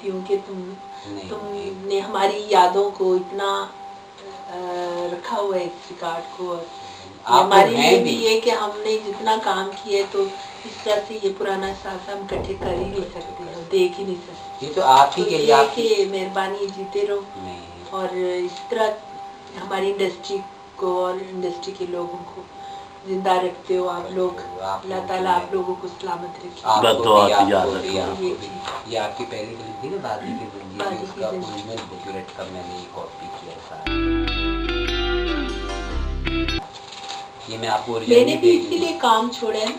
करती हूँ कि तुमने हमारी यादों को इतना रखा हुआ है इस रिकॉर्ड को, और हमारे लिए भी ये कि हमने जितना काम किया है तो इस तरह से ये पुराना साथ हम इकट्ठे कर ही नहीं सकते और देख ही नहीं सकते। ये तो आप ही के लिए आपकी मेहरबानी, जीते रहो और इस तरह हमारी इंडस्ट्री को और इंडस्ट्री के लोगों को जिंदा रखते हो आप लोग। अल्लाह ताला आप लोगों को सलामत रखे। ये आपकी पहली फिल्म थी ना, दादी की जिंदगी, उसका ओरिजिनल बुकलेट का मैंने कॉपी किया था। ये मैं आपको मैंने भी इसीलिए काम छोड़ा है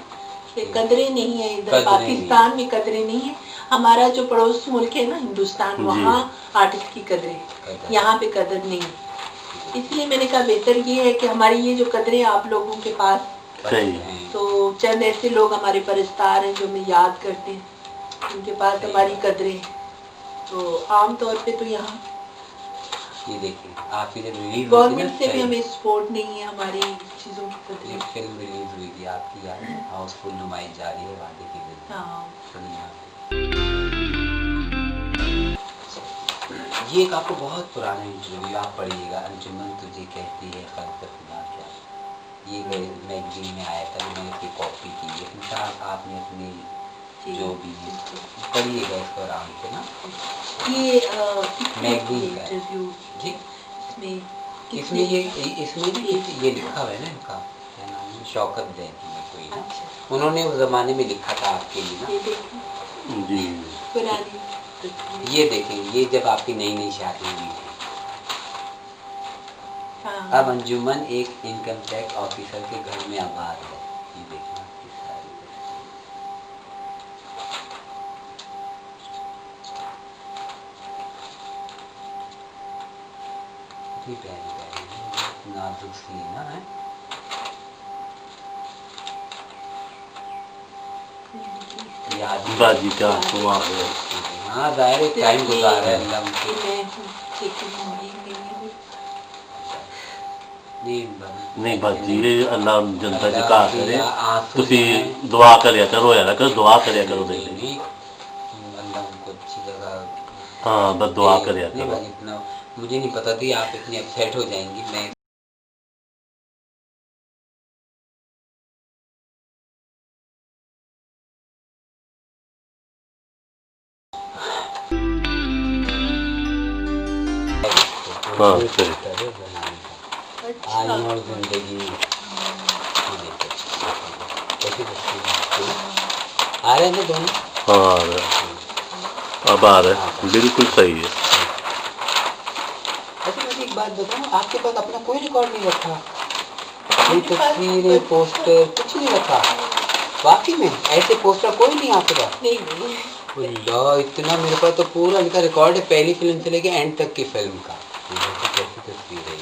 कि कदरें नहीं है इधर पाकिस्तान में, कदरें नहीं है। हमारा जो पड़ोस मुल्क है ना हिंदुस्तान, वहाँ आर्टिस्ट की कदरें, यहाँ पे कदर नहीं है। इसलिए मैंने कहा बेहतर ये है कि हमारी ये जो कदरें आप लोगों के पास हैं, तो चंद ऐसे लोग हमारे परस्तार हैं जो हमें याद करते हैं, उनके पास हमारी कदरें। तो आम तौर पे तो यहाँ ये देखिए आपकी जब रिलीज गवर्नमेंट से भी हमें सपोर्ट नहीं है हमारी चीज़ों की कदरें। फिल्म रिलीज हुई थी आपकी, याद है, हाउसफुल नुमाइश जारी है वादे की ये एक आपको बहुत पुराना इंटरव्यू आप पढ़िएगा, अंजुमन तुझे कहती है खल्क खुदा क्या, ये मैगजीन में आया था, मैंने इसकी कॉपी की है। इंशाल्लाह आपने अपनी जो भी पढ़िएगा इसको आराम से ना। ये मैगजीन का जी, इसमें ये लिखा हुआ है ना, इनका क्या नाम है, शौकत ज़ैदी है कोई ना, उन्होंने उस ज़माने में लिखा था आपके लिए ना जी। पुरानी ये देखें, ये जब आपकी नई नई शादी हुई थी। अब अंजुमन एक इनकम टैक्स ऑफिसर के घर में आबाद है। ये देखना किस सारी नाजुक सी ना है। बाजी का हुआ है। हाँ जाहिर टाइम गुजार है अल्लाह नहीं बाजी अल्लाह जनता च घा करे, तुसी दुआ करिया करो यार, कर दुआ करिया करो दे अल्लाह उनको अच्छी जगह हाँ बस दुआ करिया करो। इतना मुझे नहीं पता थी आप इतनी अपसेट हो जाएंगी। मैं हाँ आईम और जिंदगी आ रहे हैं दोनों। हाँ आ रहे, अब आ रहे, बिल्कुल सही है। अच्छा मुझे एक बात बताऊँ, आपके पास अपना कोई रिकॉर्ड नहीं रखा, कोई तस्वीरें पोस्टर कुछ नहीं रखा? वाकई में ऐसे पोस्टर कोई नहीं आपके पास? नहीं। अल्लाह, इतना मेरे पास तो पूरा इनका रिकॉर्ड है, पहली फिल्म से लेके एंड तक की फिल्म का। कैसी तस्वीर है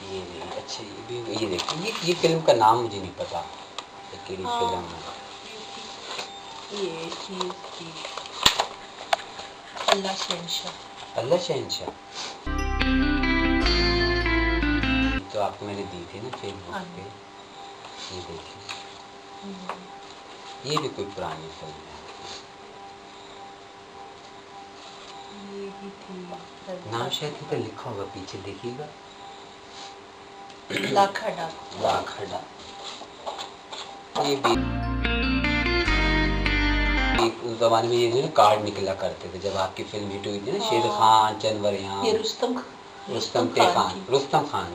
ये नहीं, अच्छा ये भी, ये देखिए ये फिल्म का नाम मुझे नहीं पता केड़ी फिल्म है। ये चीज़ की अल्लाह शहंशाह। अल्लाह शहंशाह तो आपको मैंने दी थी ना फेसबुक पे, ये देखिए ये भी कोई पुरानी फिल्म है। नाम शायद पे लिखा होगा पीछे, देखिएगा लाखड़ा। लाखड़ा ये भी उस जमाने में ये जो कार्ड निकला करते थे जब आपकी फिल्म हिट हुई थी ना, शेर खान, चंदवरियां, ये रुस्तम खान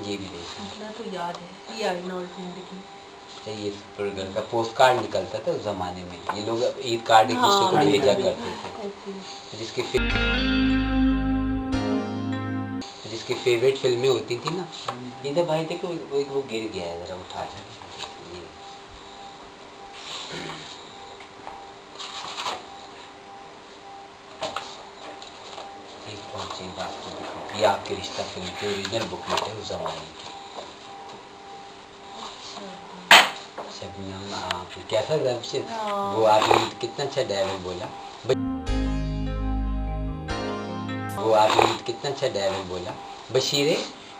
ये भी देखा तो याद है। ये आईना और जिंदगी, ये घर का पोस्ट कार्ड निकलता था उस जमाने में, ये लोग ईद कार्ड एक दूसरे को भेजा करते थे। जिसकी फेवरेट फिल्में होती थी ना। इधर भाई देखो वो गिर गया है, जरा उठा के ये आपके रिश्ता फिल्म की ओरिजिनल बुकलेट है उस जमाने की। शबनम आप कैसा वो आपने कितना अच्छा डायलॉग बोला, वो आपने कितना अच्छा डायलॉग बोला, बशीरे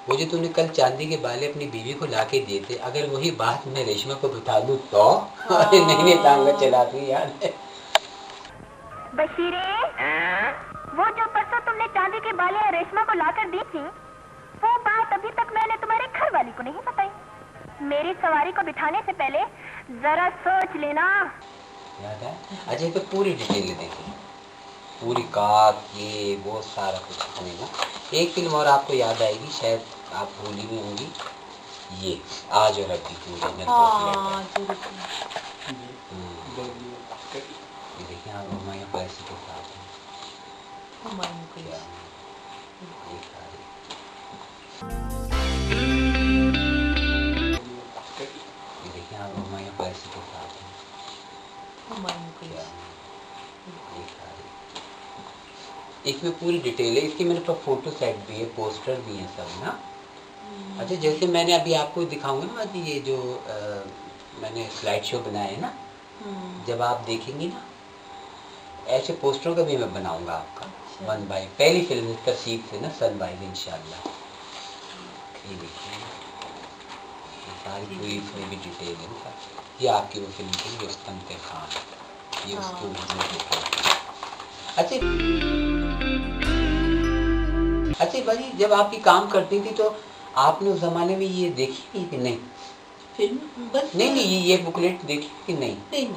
वो जो तूने कल चांदी के बाले अपनी बीवी को लाके दिए थे, अगर वही बात मैं रेशमा को बता दूं तो नहीं टांगा चलाती यार। बशीरे, वो जो परसों तुमने चांदी के बाले रेशमा को लाकर दी थी, वो बात अभी तक मैंने तुम्हारे घर वाली को नहीं बताई। मेरी सवारी को बिठाने से पहले जरा सोच लेना। याद है? अच्छा, तो पूरी डिटेल देखी, पूरी कार ये वो सारा कुछ होगा। एक फिल्म और आपको याद आएगी, शायद आप भूली भी होंगी, ये आज और अभी पूरी देखिए आप हमारे पैसे के साथ हैं। देखिए आप हमारे पैसे के साथ हैं। इसमें पूरी डिटेल है, इसकी मेरे पास फोटो सेट भी है, पोस्टर भी है सब ना। अच्छा, जैसे मैंने अभी आपको दिखाऊंगा ना कि ये जो मैंने स्लाइड शो बनाया है ना, जब आप देखेंगी ना ऐसे पोस्टरों का भी मैं बनाऊंगा आपका। वन बाई पहली फिल्म तरसीब से ना, सन बाई इंशाल्लाह। ये देखिए सारी पूरी इसमें भी डिटेल है ना। ये आपकी वो फिल्म थी रुस्तम के खान, ये उसकी ओरिजिनल। अच्छा भाई, जब आपकी काम करती थी तो आपने उस जमाने में ये देखी थी कि नहीं फिल्म? बस नहीं, ये बुकलेट देखी कि नहीं? नहीं।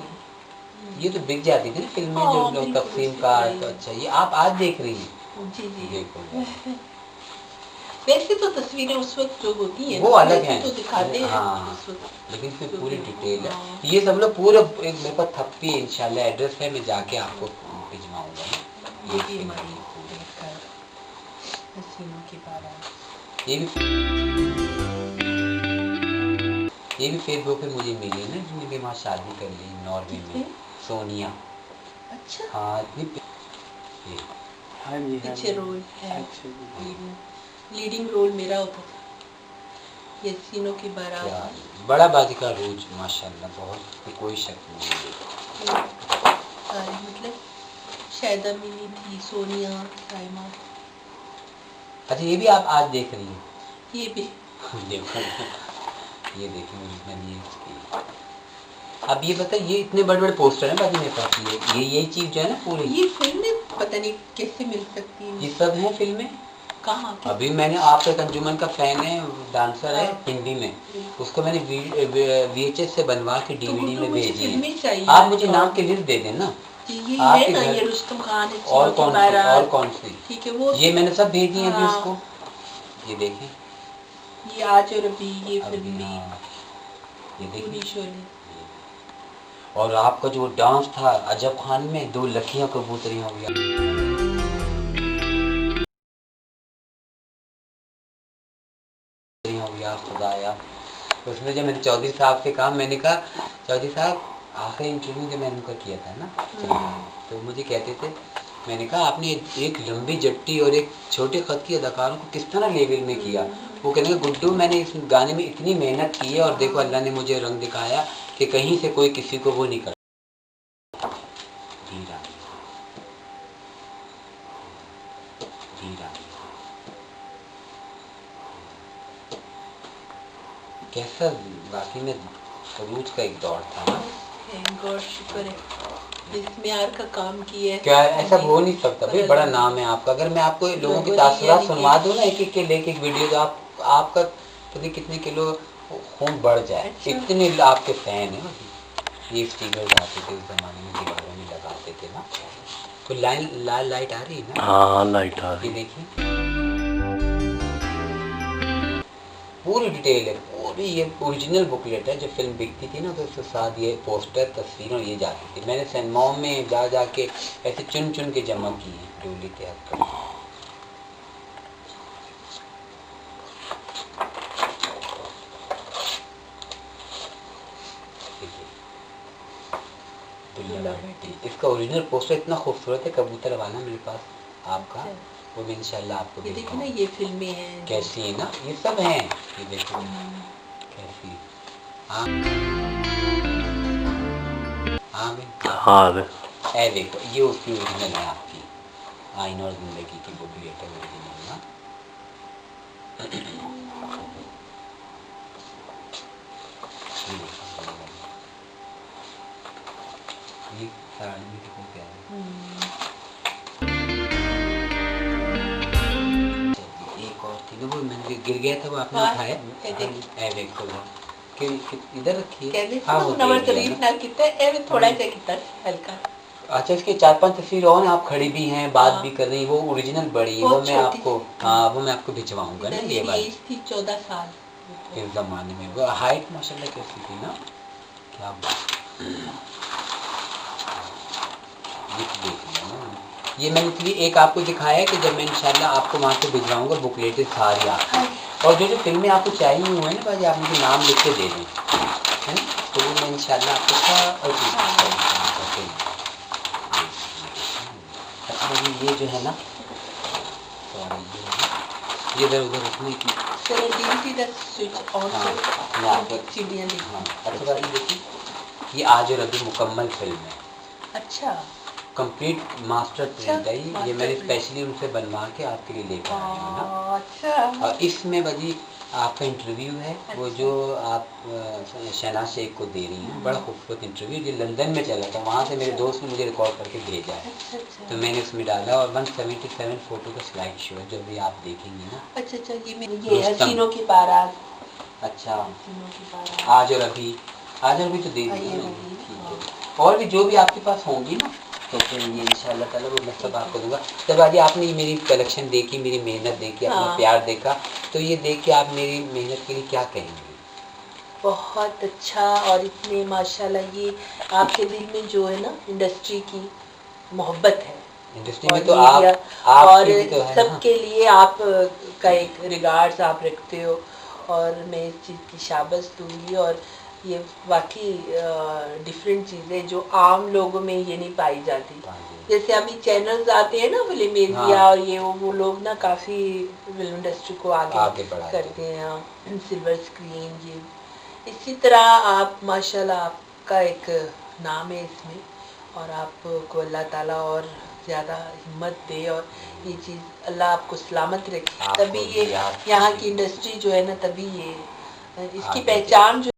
ये तो बिक जाती थी ना फिल्म में, जो लोग तकसीम का। तो अच्छा, ये आप आज देख रही हैं? जी देखो वैसे तो तस्वीरें उस वक्त जो होती हैं वो अलग हैं, तो दिखाते हैं हाँ, उस वक्त। लेकिन इसमें पूरी डिटेल है। ये सब लोग पूरा एक मेरे पास थप्पी है, इंशाल्लाह एड्रेस है, मैं जाके आपको भिजवाऊंगा। ये हमारी हसीनों की बारात। ये भी फेसबुक पे मुझे मिली है ना, जिसने भी वहाँ शादी कर ली नॉर्वे में, सोनिया। अच्छा हाँ, इतनी पीछे रोल है, लीडिंग रोल मेरा होता था यसीनों की बारात। बड़ा बाजी का रोज माशाल्लाह, बहुत कोई शक नहीं। मतलब शायदा मिली थी, सोनिया, साइमा। अच्छा, ये भी आप आज देख रही हैं? ये भी देखो ये देखिए मैंने इसकी। अब ये बताइए, ये इतने बड़े बड़े पोस्टर हैं बाकी मेरे पास, ये यही चीज जो है ना पूरी। ये फिल्में पता नहीं कैसे मिल सकती है। ये सब है फिल्में कहाँ? अभी मैंने आपका अंजुमन का फैन है, डांसर है हिंदी में, उसको मैंने VHS से बनवा के DVD में भेजी है। आप मुझे नाम के लिस्ट दे देना। ये है ना, ये रुस्तम खान है, और कौन सी? ठीक है, वो ये मैंने सब भेजी है अभी उसको। ये देखें, ये आज और अभी, ये फिल्म भी, ये पूरी देखिए। शोले। और आपका जो डांस था अजब खान में, दो लखियां कबूतरी हो गया, खुदाया। तो उसमें जब मैंने चौधरी साहब से कहा, मैंने कहा चौधरी साहब, आखिरी इंटरव्यू जो मैंने उनका किया था ना, तो मुझे कहते थे, मैंने कहा आपने एक लंबी जट्टी और एक छोटे खत की अदाकारों को किस तरह लेवल में किया। वो कहने लगे, गुड्डू मैंने इस गाने में इतनी मेहनत की है और देखो अल्लाह ने मुझे रंग दिखाया कि कहीं से कोई किसी को वो नहीं कर। कैसा वाकई में फरूज का एक दौर था ना। गॉड शुक्र है इसमें यार का काम किया है। क्या ऐसा हो नहीं सकता भाई, बड़ा नाम है आपका। अगर मैं आपको लोगों की तासुरात सुनवा दूं ना, एक एक के लेके एक वीडियो, तो आपका पता कितने किलो खून बढ़ जाए। इतने आपके फैन है। ये स्टिकर आते थे उस जमाने में, दीवारों में लगाते थे ना। तो लाल लाइट आ रही है ना? हाँ, लाइट आ रही है। देखिए पूरी डिटेल है, पूरी ये ओरिजिनल बुकलेट है। जब फिल्म बिकती थी ना तो उसके साथ ये पोस्टर, तस्वीरें ये जाती थी। मैंने सिनेमा में जा के ऐसे चुन चुन के जमा की है, डोली तैयार कर। इसका ओरिजिनल पोस्टर इतना खूबसूरत है, कबूतर वाला मेरे पास आपका, वो भी इंशाल्लाह आपको ये देखो ना, ये फिल्में हैं कैसी है ना, ये सब हैं। ये देखो कैसी। हाँ हाँ देखो, ये उसकी ओरिजिनल है आपकी, आईना और जिंदगी की बुकलेट है ओरिजिनल ना। ये साड़ी में कितने प्यारे। एक और थी ना, वो मैंने गिर गया था, वो आपने हाँ, उठाया। ये देखिए। ए देखो वो इधर रखिए। कहते हाँ, वो नंबर दे दिया तारीफ ना। ना कितना है थोड़ा सा कितना हल्का। अच्छा, इसके 4-5 तस्वीर और हैं, आप खड़ी भी हैं, बात हाँ। भी कर रही हैं, वो ओरिजिनल बड़ी है, बहुत वो मैं छोटी आपको, सी। हाँ वो मैं आपको भिजवाऊंगा ना, इधर ये मेरी वाली। एज थी 14 साल। इस जमाने में वो हाइट माशाल्लाह कैसी थी ना, क्या बात। ये तो देख लिया ना, ये मैंने इसलिए एक आपको दिखाया कि जब मैं इंशाल्लाह आपको वहाँ से भिजवाऊंगा बुकलेटें सारी आपको, और जो फिल्में आपको चाहिए हुए हैं ना भाई, आप मुझे नाम लिख के दे दें, है ना, तो वो मैं इंशाल्लाह आपको ये जो है ना, ये इधर उधर रखने की। स्विच ऑन हाँ, सीढ़ियाँ दी। हाँ, अच्छा बात ये देखिए, ये आज और अभी मुकम्मल फिल्म है, अच्छा कंप्लीट मास्टर प्रिंट है ये मास्टर मैंने प्रिंट। स्पेशली उनसे बनवा के आपके लिए लेकर आया हूँ ना। अच्छा और इसमें वजी आपका इंटरव्यू है, वो जो आप शहनाज शेख को दे रही हैं, बड़ा खूबसूरत इंटरव्यू, जो लंदन में चला था, वहाँ से मेरे दोस्त ने मुझे रिकॉर्ड करके भेजा है, अच्छा अच्छा तो मैंने उसमें डाला, और 177 फोटो का स्लाइड शो है, जो भी आप देखेंगे ना। अच्छा ये रुस्तम। हसीनों की बारात। अच्छा, हसीनों की बारात। आज और अभी तो दे हाँ, दी ये ना, वाली, ठीक हाँ। है। और भी जो भी आपके पास होंगी ना, तो फिर ये इंशाल्लाह ताला वो मैं सब आपको दूंगा। जब आज आपने मेरी कलेक्शन देखी, मेरी मेहनत देखी, अपना हाँ। प्यार देखा, तो ये देख के आप मेरी मेहनत के लिए क्या कहेंगे? बहुत अच्छा, और इतने माशाल्लाह ये आपके दिल में जो है ना इंडस्ट्री की मोहब्बत है, इंडस्ट्री में और तो मीडिया आप और भी तो है ना। सबके लिए आप का एक रिगार्ड्स आप रखते हो, और मैं इस चीज़ की शाबाश दूंगी। और ये वाकई डिफरेंट चीज़ें जो आम लोगों में ये नहीं पाई जाती। हाँ जी। जैसे अभी चैनल्स आते हैं ना फिल्म एशिया, हाँ। और ये वो लोग ना काफ़ी फिल्म इंडस्ट्री को आगे आगे बढ़ाते करते हैं, सिल्वर स्क्रीन ये। इसी तरह आप माशाल्लाह आपका एक नाम है इसमें, और आपको अल्लाह ताला और ज़्यादा हिम्मत दे, और ये चीज़ अल्लाह आपको सलामत रखे, आपको तभी ये भी, आपको यहाँ भी। की इंडस्ट्री जो है ना, तभी ये इसकी आगे पहचान जो